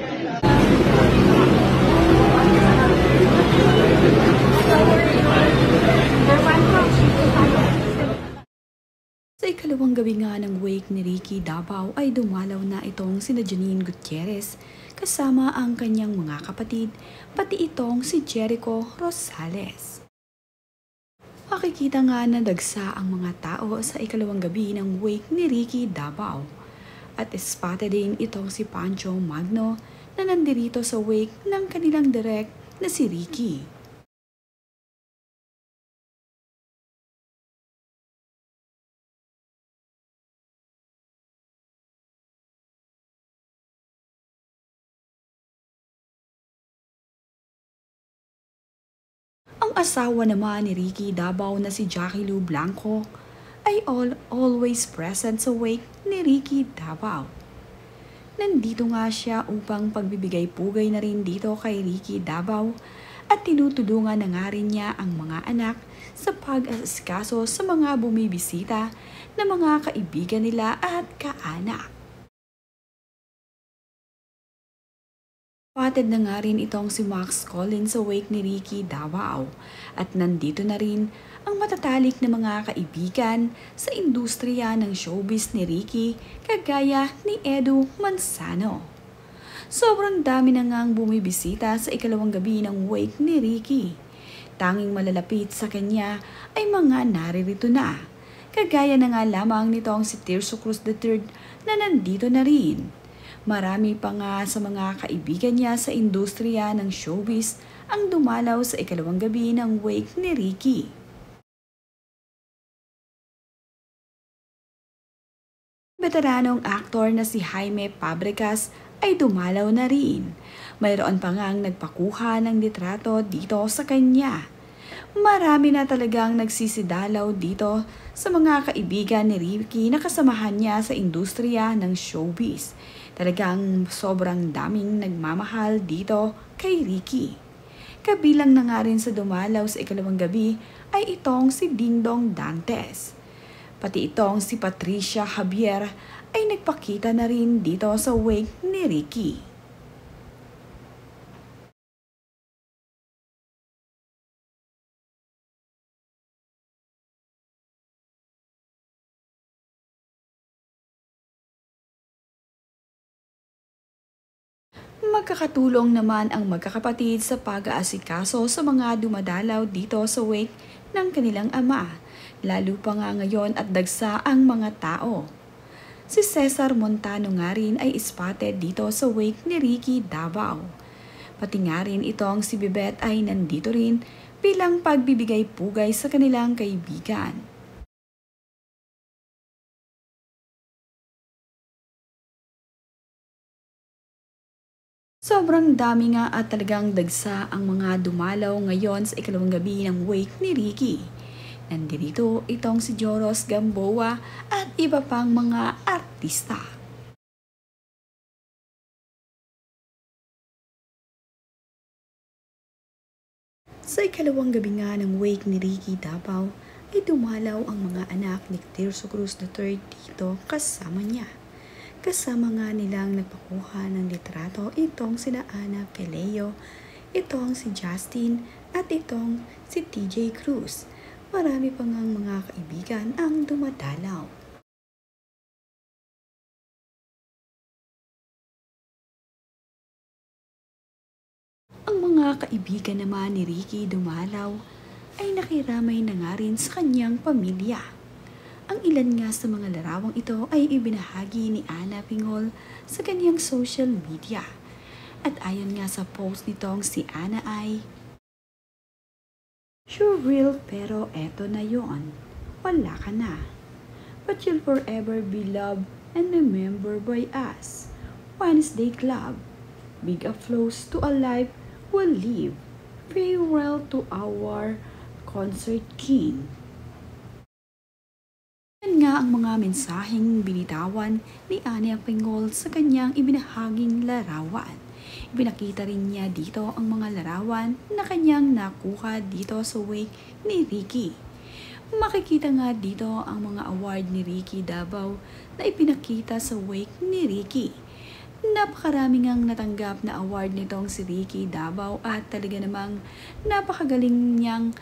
Sa ikalawang gabi nga ng wake ni Ricky Davao ay dumalaw na itong sina Janine Gutierrez kasama ang kanyang mga kapatid, pati itong si Jericho Rosales. Makikita nga na dagsa ang mga tao sa ikalawang gabi ng wake ni Ricky Davao. At espate din itong si Pancho Magno na nandirito sa wake ng kanilang direct na si Ricky. Ang asawa naman ni Ricky Davao na si Jackie Lou Blanco ay always present sa wake ni Ricky Davao. Nandito nga siya upang pagbibigay pugay na rin dito kay Ricky Davao at tinutulungan na nga rin niya ang mga anak sa pag-asikaso sa mga bumibisita na mga kaibigan nila at kaanak. Patid na nga rin itong si Max Collins sa wake ni Ricky Davao at nandito na rin ang matatalik na mga kaibigan sa industriya ng showbiz ni Ricky kagaya ni Edu Manzano. Sobrang dami na ngang bumibisita sa ikalawang gabi ng wake ni Ricky. Tanging malalapit sa kanya ay mga naririto na. Kagaya na nga lamang nitong si Tirso Cruz III na nandito na rin. Marami pa nga sa mga kaibigan niya sa industriya ng showbiz ang dumalaw sa ikalawang gabi ng wake ni Ricky. Veteranong aktor na si Jaime Fabregas ay dumalaw na rin. Mayroon pa ngang nagpakuha ng litrato dito sa kanya. Marami na talagang nagsisidalaw dito sa mga kaibigan ni Ricky na kasamahan niya sa industriya ng showbiz. Talagang sobrang daming nagmamahal dito kay Ricky. Kabilang na nga rin sa dumalaw sa ikalawang gabi ay itong si Dingdong Dantes. Pati itong si Patricia Javier ay nagpakita na rin dito sa wake ni Ricky. Magkakatulong naman ang magkakapatid sa pag-aasikaso sa mga dumadalaw dito sa wake ng kanilang ama, lalo pa nga ngayon at dagsa ang mga tao. Si Cesar Montano nga rin ay spotted dito sa wake ni Ricky Davao. Pati nga rin itong si Bebet ay nandito rin bilang pagbibigay pugay sa kanilang kaibigan. Sobrang dami nga at talagang dagsa ang mga dumalaw ngayon sa ikalawang gabi ng wake ni Ricky. Nandito itong si Joros Gamboa at iba pang mga artista. Sa ikalawang gabi nga ng wake ni Ricky Davao ay dumalaw ang mga anak ni Tirso Cruz III dito kasama niya. Kasama nga nilang nagpakuha ng litrato itong sina Ana Peleo, itong si Justin at itong si TJ Cruz. Marami pa ngang mga kaibigan ang dumadalaw. Ang mga kaibigan naman ni Ricky dumalaw ay nakiramay na nga rin sa kanyang pamilya. Ang ilan nga sa mga larawang ito ay ibinahagi ni Ana Pingol sa kanyang social media. At ayon nga sa post nitong si Ana ay, "Sure real pero eto na yon. Wala ka na. But you'll forever be loved and remembered by us. Wednesday Club. Big applause to a life we'll live. Farewell to our concert king." Yan nga ang mga mensaheng binitawan ni Ana Pingol sa kanyang ibinahaging larawan. Ibinakita rin niya dito ang mga larawan na kanyang nakuha dito sa wake ni Ricky. Makikita nga dito ang mga award ni Ricky Davao na ipinakita sa wake ni Ricky. Napakarami ngang natanggap na award nitong si Ricky Davao at talaga namang napakagaling niyang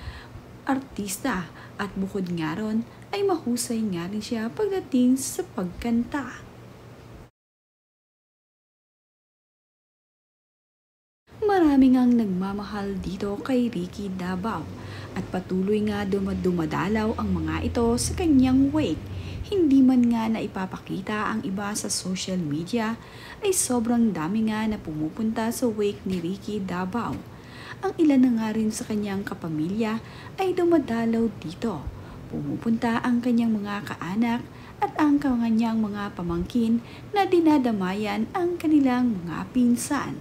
artista at bukod nga ron ay mahusay nga rin siya pagdating sa pagkanta. Marami ngang nagmamahal dito kay Ricky Davao at patuloy nga dumadalaw ang mga ito sa kanyang wake. Hindi man nga na ipapakita ang iba sa social media ay sobrang dami nga na pumupunta sa wake ni Ricky Davao. Ang ilan na nga rin sa kanyang kapamilya ay dumadalaw dito. Pumupunta ang kanyang mga kaanak at ang kanyang mga pamangkin na dinadamayan ang kanilang mga pinsan.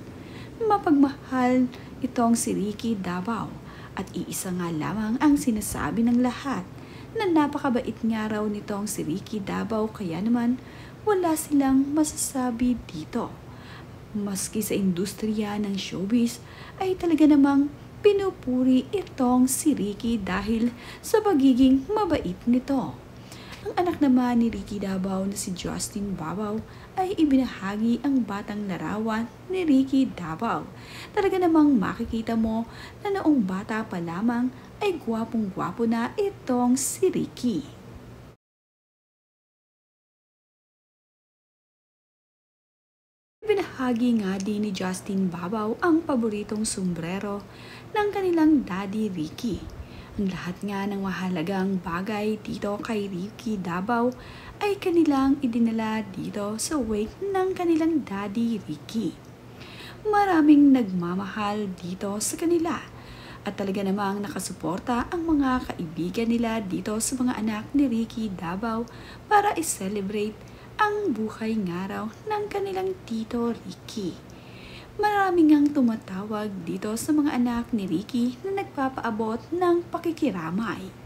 Mapagmahal itong si Ricky Davao at iisa nga lamang ang sinasabi ng lahat na napakabait nga raw nitong si Ricky Davao kaya naman wala silang masasabi dito. Maski sa industriya ng showbiz ay talaga namang pinupuri itong si Ricky dahil sa pagiging mabait nito. Ang anak naman ni Ricky Davao na si Justin Davao ay ibinahagi ang batang larawan ni Ricky Davao. Talaga namang makikita mo na noong bata pa lamang ay gwapong-gwapo na itong si Ricky. Ibinahagi nga din ni Justin Davao ang paboritong sombrero ng kanilang daddy Ricky. Ang lahat nga ng mahalagang bagay dito kay Ricky Davao ay kanilang idinala dito sa wake ng kanilang daddy Ricky. Maraming nagmamahal dito sa kanila at talaga namang nakasuporta ang mga kaibigan nila dito sa mga anak ni Ricky Davao para i-celebrate ang buhay nga raw ng kanilang tito Ricky. Marami ngang tumatawag dito sa mga anak ni Ricky na nagpapaabot ng pakikiramay.